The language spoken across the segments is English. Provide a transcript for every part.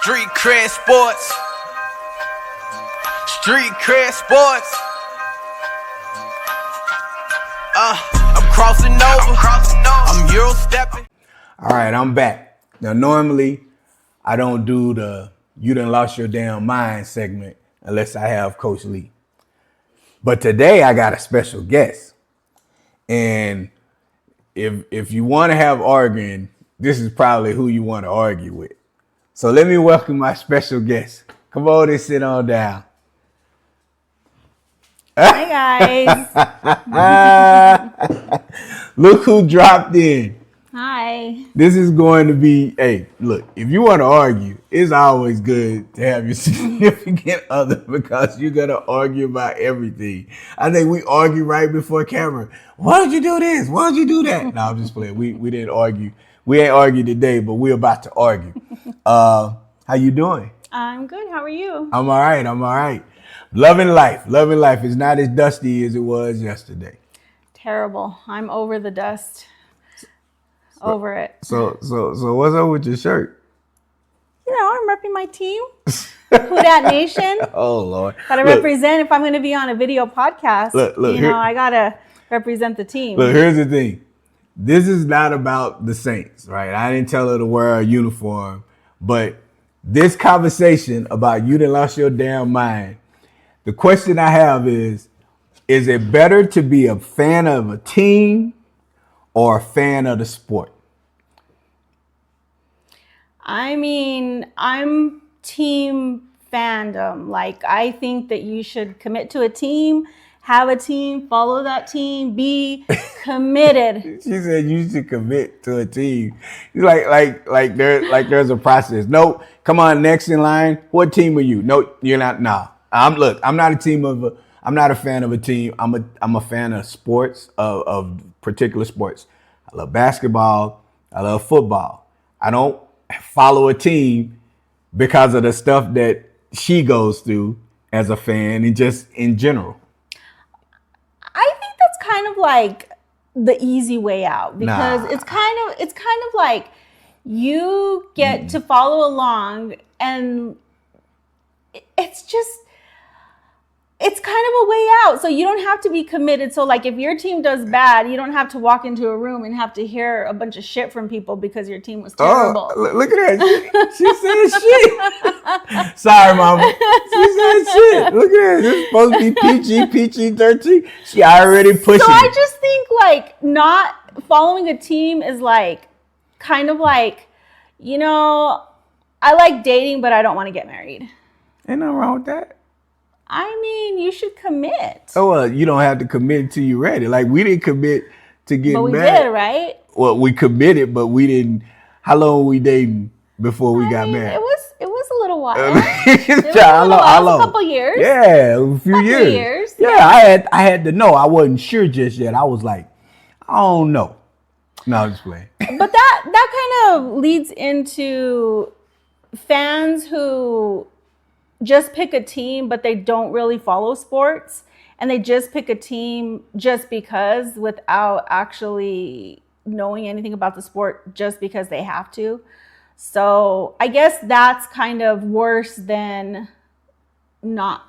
Street cred sports. Street cred sports. I'm crossing over. I'm Euro stepping. All right, I'm back. Now, normally, I don't do the "You Done Lost Your Damn Mind" segment unless I have Coach Lee. But today, I got a special guest. And if you want to have arguing, this is probably who you want to argue with. So let me welcome my special guest. Come on and sit on down. Hi, guys. Look who dropped in. Hi. This is going to be, hey, look, if you want to argue, it's always good to have your significant other because you're going to argue about everything. I think we argue right before camera. Why don't you do this? Why don't you do that? No, I'm just playing. We didn't argue. We ain't argued today, but we're about to argue. How you doing? I'm good. How are you? I'm all right. Loving life. It's not as dusty as it was yesterday. Terrible. I'm over the dust. Over it. So what's up with your shirt? You know, I'm repping my team. Who Dat Nation. Oh, Lord. Gotta represent if I'm going to be on a video podcast. Look, I gotta represent the team. Look, here's the thing. This is not about the Saints, right? I didn't tell her to wear a uniform, but this conversation about you done lost your damn mind. The question I have is it better to be a fan of a team or a fan of the sport? I mean, I'm team fandom. Like, I think that you should commit to a team, have a team, follow that team, be committed. She said you should commit to a team. There's a process. No, come on, next in line. What team are you? No, you're not. No, I'm not a fan of a team. I'm a fan of sports, of particular sports. I love basketball. I love football. I don't follow a team because of the stuff that she goes through as a fan and just in general. I think that's kind of like the easy way out because it's kind of like you get to follow along and it's kind of a way out. So you don't have to be committed. So like if your team does bad, you don't have to walk into a room and have to hear a bunch of shit from people because your team was terrible. Oh, look at that. She said shit. Sorry, mama. She said shit. Look at that. This is supposed to be PG-13. She already pushing. So I just think like not following a team is like kind of like, I like dating, but I don't want to get married. Ain't nothing wrong with that. I mean, you should commit. Oh, well, you don't have to commit until you're ready. Like, we didn't commit to getting married. But we did, right? Well, we committed, but we didn't. How long were we dating before we got married? It was a little while. It was a couple years. Yeah, a few years. Yeah, I had to know. I wasn't sure just yet. I was like, I don't know. No, I'm just playing. But that kind of leads into fans who just pick a team, but they don't really follow sports. And they just pick a team just because without actually knowing anything about the sport, just because they have to. So I guess that's kind of worse than not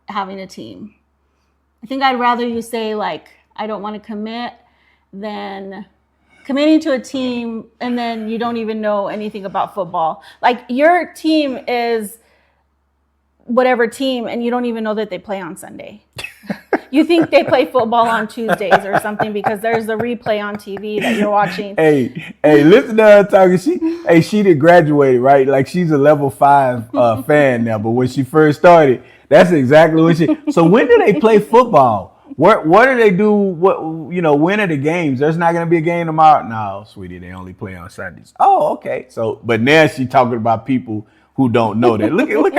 having a team. I think I'd rather you say like, I don't want to commit than committing to a team and then you don't even know anything about football. Like your team is whatever team and you don't even know that they play on Sunday. You think they play football on Tuesdays or something because there's a replay on TV that you're watching. Hey, listen to her talking. She did graduate, right? Like she's a level 5 fan now, but when she first started, that's exactly what she. So when do they play football? What do they do? When are the games? There's not going to be a game tomorrow. No, sweetie, they only play on Sundays. Oh, okay. So, but now she's talking about people who don't know that. Look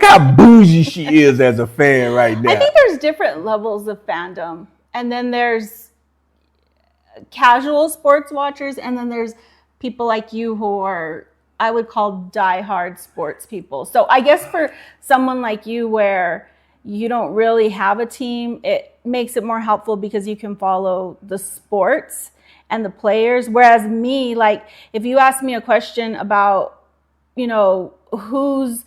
how bougie she is as a fan right now. I think there's different levels of fandom. And then there's casual sports watchers. And then there's people like you who are, I would call diehard sports people. So I guess for someone like you where you don't really have a team, it makes it more helpful because you can follow the sports and the players. Whereas me, like if you ask me a question about, who's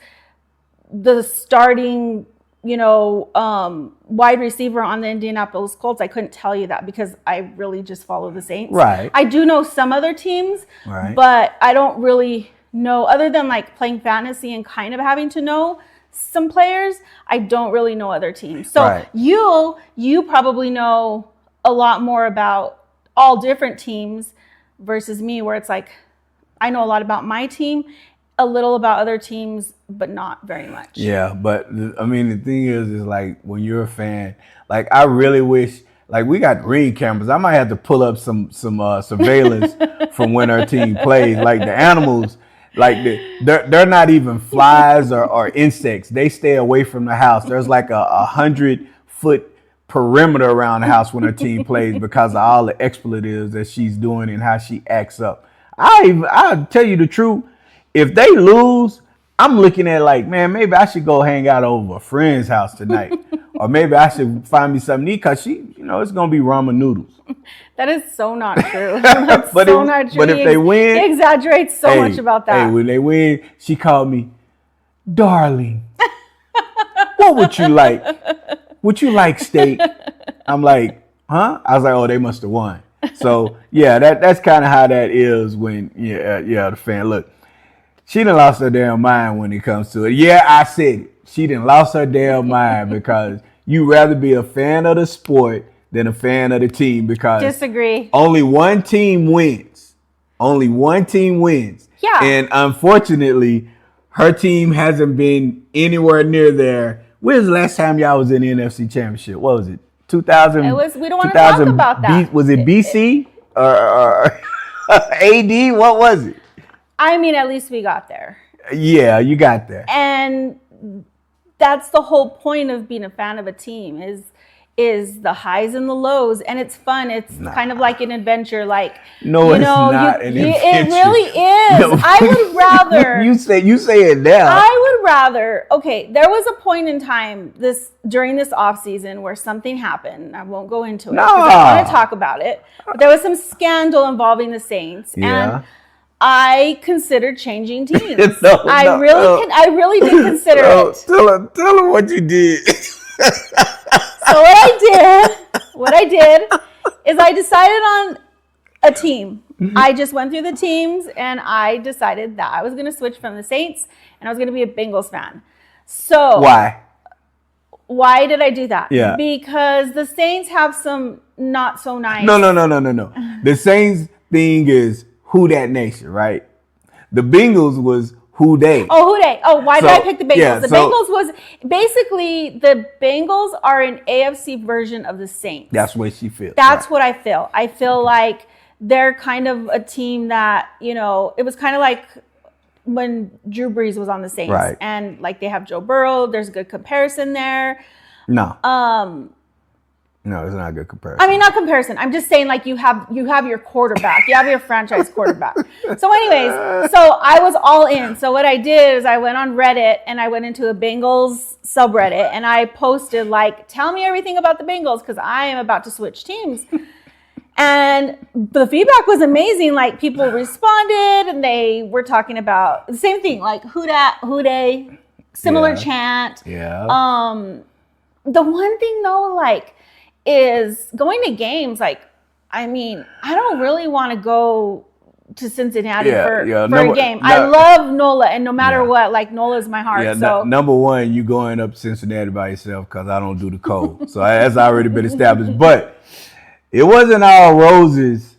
the starting, wide receiver on the Indianapolis Colts. I couldn't tell you that because I really just follow the Saints. Right. I do know some other teams, right. but I don't really know, other than like playing fantasy and kind of having to know some players, I don't really know other teams. So right. you probably know a lot more about all different teams versus me, where it's like I know a lot about my team, a little about other teams, but not very much. Yeah, but I mean, the thing is like when you're a fan, like I really wish, like we got ring cameras. I might have to pull up some surveillance from when our team plays. Like the animals, like they're not even flies or insects. They stay away from the house. There's like a 100-foot perimeter around the house when her team plays because of all the expletives that she's doing and how she acts up. I'll tell you the truth. If they lose, I'm looking at like, man, maybe I should go hang out over a friend's house tonight. Or maybe I should find me something to eat because it's going to be ramen noodles. That is so not true. That's but not true. But if they win. He exaggerates so much about that. Hey, when they win, she called me, darling, what would you like? Would you like steak? I'm like, huh? I was like, oh, they must have won. So, yeah, that's kind of how that is when, the fan. Look, she done lost her damn mind when it comes to it. Yeah, I said it. She done lost her damn mind because you rather be a fan of the sport than a fan of the team because disagree. Only one team wins. Only one team wins. Yeah. And unfortunately, her team hasn't been anywhere near there. When's the last time y'all was in the NFC Championship? What was it? 2000. We don't want to talk about that. Was it BC or AD? What was it? I mean, at least we got there. Yeah, you got there. And that's the whole point of being a fan of a team is the highs and the lows, and it's fun. It's kind of like an adventure. Like no, it's not an adventure. It really is. No. I would rather. you say it now. I would rather. Okay, there was a point in time during this off season where something happened. I won't go into it because I don't want to talk about it. But there was some scandal involving the Saints, and I considered changing teams. I really did consider it. Tell her what you did. So what I did is I decided on a team. Mm-hmm. I just went through the teams and I decided that I was going to switch from the Saints and I was going to be a Bengals fan. So why did I do that? Yeah. Because the Saints have some not so nice. No. The Saints thing is who that nation, right? The Bengals was who they. Oh, who they. Oh, why did I pick the Bengals? Yeah, Bengals was basically the Bengals are an AFC version of the Saints. That's what she feels. That's what I feel. I feel like they're kind of a team that, it was kind of like when Drew Brees was on the Saints. Right. And like they have Joe Burrow. There's a good comparison there. No, it's not a good comparison. I mean, not comparison. I'm just saying, like, you have your quarterback. You have your franchise quarterback. So anyways, so I was all in. So what I did is I went on Reddit and I went into a Bengals subreddit and I posted, like, tell me everything about the Bengals because I am about to switch teams. And the feedback was amazing. Like, people responded and they were talking about the same thing, like, who they, similar chant. Yeah. The one thing, though, like, is going to games. Like, I mean, I don't really want to go to Cincinnati for a game. I love NOLA, and no matter what, like, NOLA is my heart. Yeah, so number one, you going up to Cincinnati by yourself because I don't do the cold. So that's already been established. But it wasn't all roses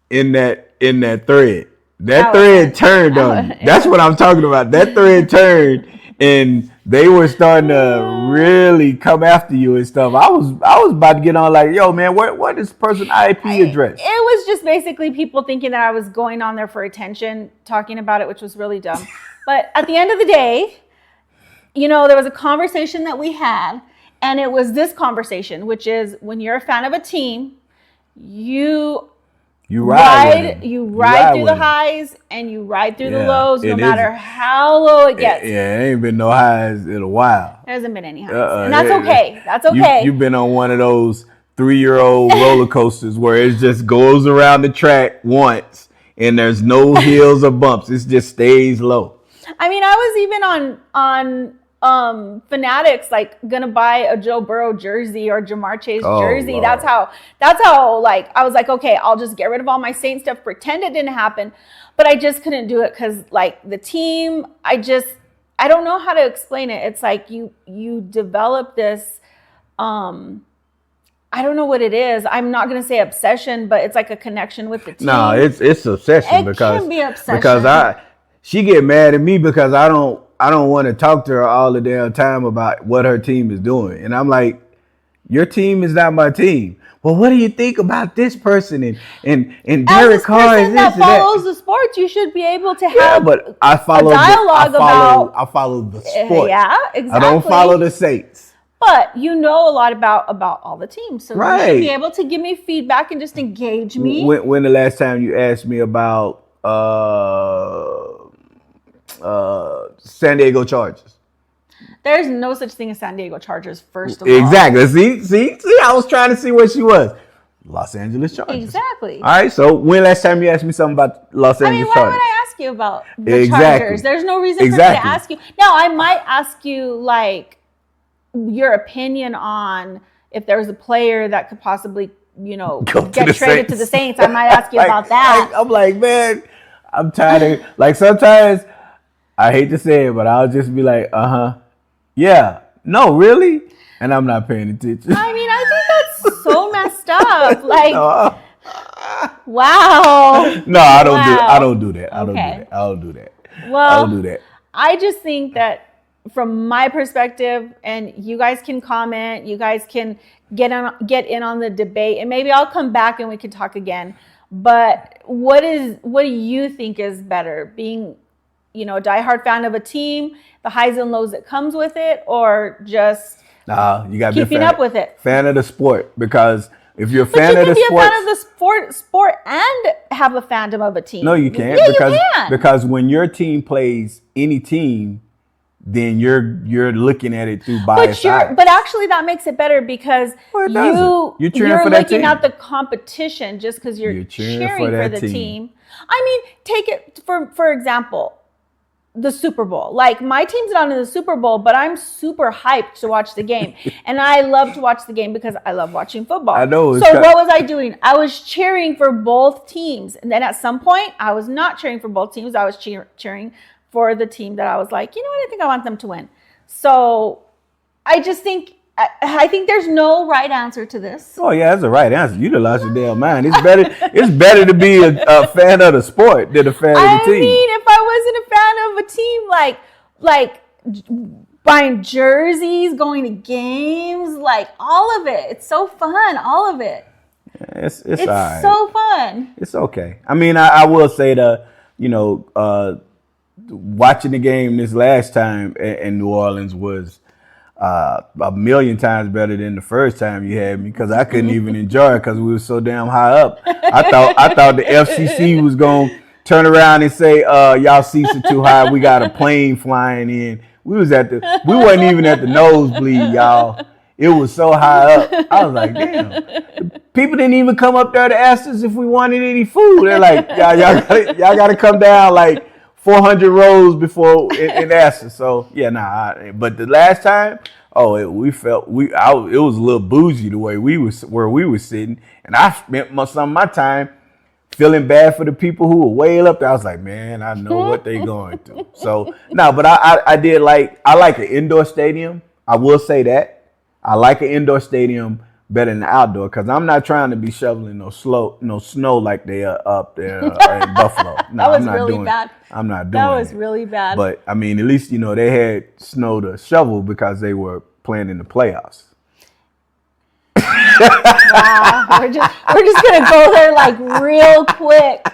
in that thread. That thread turned on you. That's what I'm talking about. That thread turned, and they were starting to really come after you and stuff. I was about to get on like, yo, man, what is person IP address? It was just basically people thinking that I was going on there for attention, talking about it, which was really dumb. But at the end of the day, there was a conversation that we had, and it was this conversation, which is when you're a fan of a team, you ride through the highs and you ride through the lows, no matter how low it gets. Yeah, it ain't been no highs in a while. There hasn't been any highs. And that's okay. That's okay. You've been on one of those 3-year-old roller coasters where it just goes around the track once and there's no hills or bumps. It just stays low. I mean, I was even on Fanatics, like gonna buy a Joe Burrow jersey or Jamar Chase jersey. Lord. That's how like I was like, okay, I'll just get rid of all my Saint stuff, pretend it didn't happen. But I just couldn't do it because like the team, I don't know how to explain it. It's like you develop this I don't know what it is. I'm not going to say obsession, but it's like a connection with the team. No, it's obsession It can be obsession. because she get mad at me because I don't want to talk to her all the damn time about what her team is doing. And I'm like, your team is not my team. Well, what do you think about this person and Derek Carr As a person and this that and that? follows the sports, you should be able to have Yeah, but I follow I follow the sport. Yeah, exactly. I don't follow the Saints. But you know a lot about all the teams, so you Right. should be able to give me feedback and just engage me. When the last time you asked me about San Diego Chargers? There's no such thing as San Diego Chargers, first of all. Exactly. See, I was trying to see where she was. Los Angeles Chargers. Exactly. All right. So when last time you asked me something about Los I mean, Angeles why Chargers? would I ask you about the Exactly. Chargers? There's no reason for me to Exactly. ask you. Now, I might ask you like your opinion on if there was a player that could possibly, get traded to the Saints. I might ask you about that. I'm like, man, I'm tired of like sometimes I hate to say it, but I'll just be like, yeah, no, really, and I'm not paying attention. I mean, I think that's so messed up. Like, No. wow. No, I don't do. Wow. I don't do that. Okay. I don't do that. Well, I don't do that. I just think that from my perspective, and you guys can comment, you guys can get in on the debate, and maybe I'll come back and we can talk again. But what do you think is better? Being, a diehard fan of a team, the highs and lows that comes with it, or just You got to be keeping up with it? Fan of the sport, because if you're a But fan you of can the be sport, a fan of the sport and have a fandom of a team. no, you can't. Yeah, because you can. because when your team plays any team, then you're looking at it through biased eyes. But actually that makes it better because Well, it doesn't. You're cheering for that looking team. at the competition just because you're cheering for that the team. team. I mean, take it for example, the Super Bowl. Like my team's not in the Super Bowl, but I'm super hyped to watch the game. And I love to watch the game because I love watching football. I know. So what was I doing? I was cheering for both teams. And then at some point, I was not cheering for both teams. I was cheering for the team that I was like, I think I want them to win. So I just think, I think there's no right answer to this. Oh yeah, that's the right answer. You done lost your damn mind. It's better to be a fan of the sport than a fan of the team. I mean, if I wasn't a fan of a team, like buying jerseys, going to games, like all of it. It's so fun, all of it. It's It's all right. so fun. It's okay. I mean, I will say watching the game this last time in New Orleans was a million times better than the first time you had me, because I couldn't even enjoy it because we were so damn high up. I thought the FCC was going to turn around and say, y'all seats are too high. We got a plane flying in. We wasn't even at the nosebleed, y'all. It was so high up. I was like, damn. People didn't even come up there to ask us if we wanted any food. They're like, y'all got to come down like 400 rows before and ask us. So yeah, but the last time, it was a little bougie the way we were sitting, and I spent some of my time feeling bad for the people who were way up there. I was like, man, I know what they going through. So but I like an indoor stadium. I will say that I like an indoor stadium better than outdoor, because I'm not trying to be shoveling no snow like they are up there in Buffalo. No, That was I'm not really doing bad. I'm not doing That was it. really bad. But I mean, at least they had snow to shovel because they were playing in the playoffs. Wow, we're just gonna go there like real quick.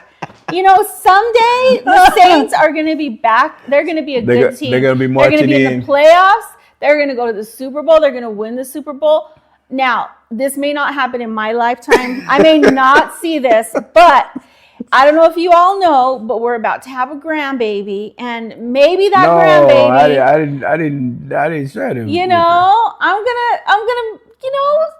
Someday the Saints are gonna be back. They're gonna be a good team. They're gonna be marching They're gonna be in. in the playoffs. They're gonna go to the Super Bowl. They're gonna win the Super Bowl. Now, this may not happen in my lifetime. I may not see this, but I don't know if you all know, but we're about to have a grandbaby, and maybe that grandbaby. I didn't share them. I'm gonna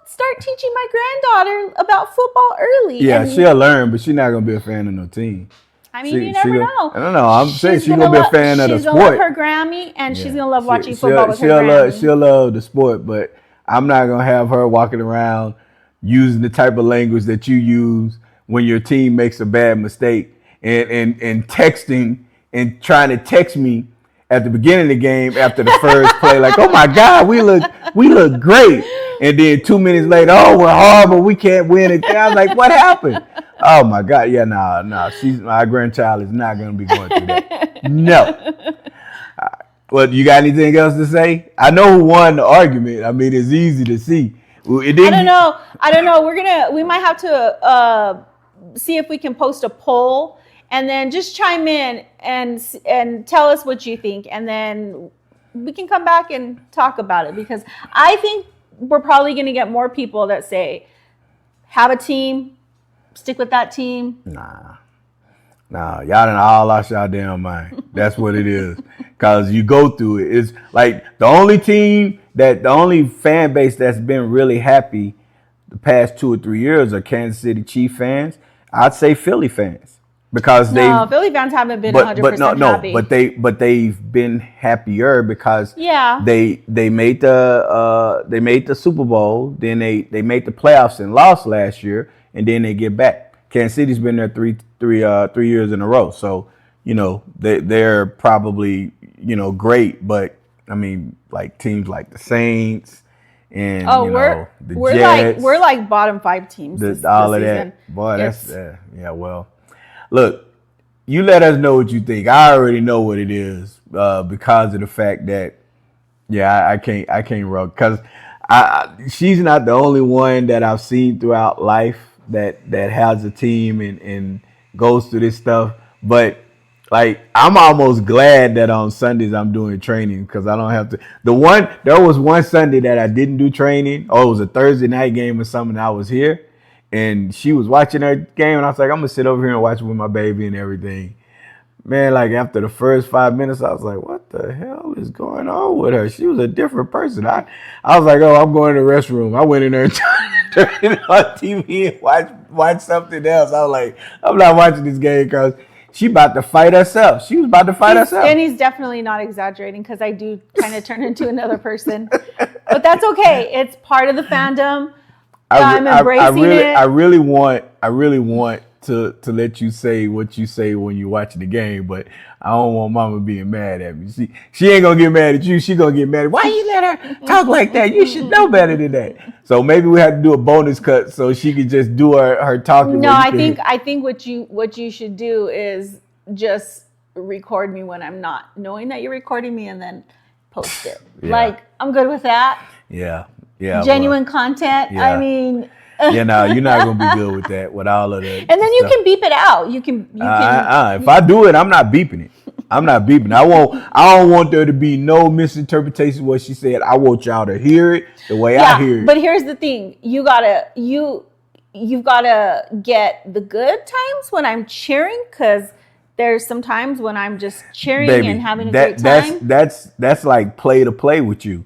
start teaching my granddaughter about football early. Yeah, and she'll learn, but she's not gonna be a fan of no team. I mean, you never know. I don't know. I'm saying she's gonna be a fan of the sport. She's gonna love her Grammy, and she's gonna love watching football with her Grammy. She'll love the sport, but I'm not gonna have her walking around using the type of language that you use when your team makes a bad mistake and texting and trying to text me at the beginning of the game after the first play, like, oh my God, we look great. And then 2 minutes later, oh, we're horrible, we can't win it. I was like, what happened? Oh my God, yeah, no, my grandchild is not gonna be going through that. No. Well, you got anything else to say? I know who won the argument. I mean, it's easy to see. I don't know. We might have to see if we can post a poll and then just chime in and tell us what you think, and then we can come back and talk about it, because I think we're probably going to get more people that say, have a team, stick with that team. Nah, y'all done all lost y'all damn mind. That's what it is. Because you go through it. It's like the only fan base that's been really happy the past 2 or 3 years are Kansas City Chiefs fans. I'd say Philly fans. Because Philly fans haven't been 100% happy. But they've been happier because they made the Super Bowl, then they made the playoffs and lost last year, and then they get back. Kansas City's been there three years in a row, so they're probably great. But I mean, like teams like the Saints and the Jets, we're like bottom 5 teams. All of that, boy. That's well. Look, you let us know what you think. I already know what it is because of the fact that, I can't roll, because she's not the only one that I've seen throughout life that has a team and goes through this stuff. But like, I'm almost glad that on Sundays I'm doing training, because I don't have to. There was one Sunday that I didn't do training. It was a Thursday night game or something. I was here. And she was watching her game, and I was like, I'm going to sit over here and watch it with my baby and everything. Man, like after the first 5 minutes, I was like, what the hell is going on with her? She was a different person. I was like, oh, I'm going to the restroom. I went in there and turned on TV and watch something else. I was like, I'm not watching this game because she about to fight herself. She was about to fight herself. And he's definitely not exaggerating, because I do kind of turn into another person. But that's okay. It's part of the fandom. I'm embracing it. I really want to let you say what you say when you're watching the game, but I don't want Mama being mad at me. She ain't gonna get mad at you. She gonna get mad at, why you let her talk like that? You should know better than that. So maybe we have to do a bonus cut so she can just do her talking. No, I think what you should do is just record me when I'm not, knowing that you're recording me, and then post it. Yeah. Like, I'm good with that. Yeah. Genuine content. Yeah. I mean, you're not gonna be good with that, with all of that. And then you can beep it out. You can. If I do it, I'm not beeping it. I'm not beeping. I don't want there to be no misinterpretation of what she said. I want y'all to hear it the way I hear it. But here's the thing: you've gotta get the good times when I'm cheering, because there's some times when I'm just cheering and having a great time. That's like play to play with you.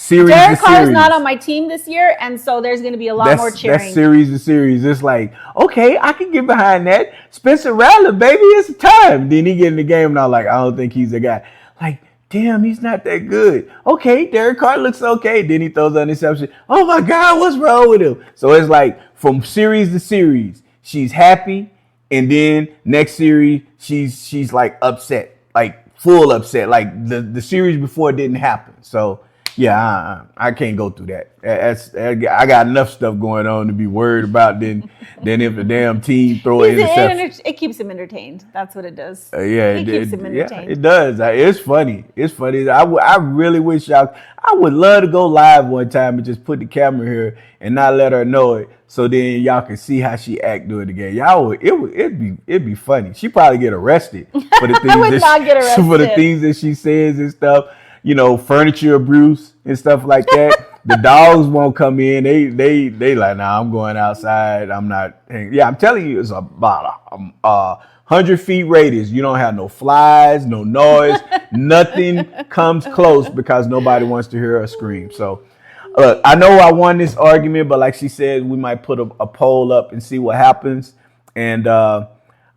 Derek Carr is not on my team this year, and so there's going to be a lot more cheering. That's series to series. It's like, okay, I can get behind that. Spencer Rattler, baby, it's time. Then he get in the game, and I'm like, I don't think he's the guy. Like, damn, he's not that good. Okay, Derek Carr looks okay. Then he throws an interception. Oh my God, what's wrong with him? So it's like from series to series, she's happy, and then next series she's like upset, like full upset. Like the series before didn't happen. So. Yeah, I can't go through that. I got enough stuff going on to be worried about than if the damn team throw an interception. It keeps him entertained. That's what it does. It keeps him entertained. Yeah, it does. It's funny. It's funny. I really wish I would love to go live one time and just put the camera here and not let her know it, so then y'all can see how she act during the game. It'd be funny. She probably get arrested for the things for the things that she says and stuff. Furniture abuse and stuff like that. The dogs won't come in. They like, nah, I'm going outside. I'm not hanging. Yeah, I'm telling you, it's about 100 feet radius. You don't have no flies, no noise. Nothing comes close because nobody wants to hear her scream. So, I know I won this argument, but like she said, we might put a poll up and see what happens. And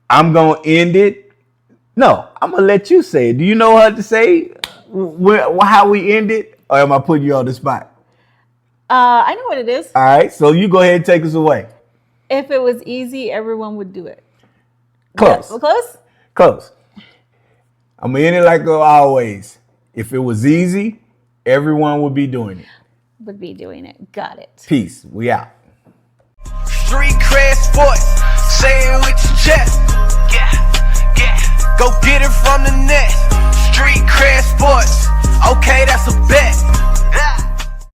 I'm gonna end it. No, I'm gonna let you say it. Do you know what to say? How we end it, or am I putting you on the spot? I know what it is. All right, so you go ahead and take us away. If it was easy, everyone would do it. Close. Yeah, close? Close. I'm gonna end it like always. If it was easy, everyone would be doing it. Would be doing it. Got it. Peace. We out. Street cred sports, say it with your chest. Yeah, yeah. Go get it from the net. Street cred sports, okay, that's a bet. Yeah.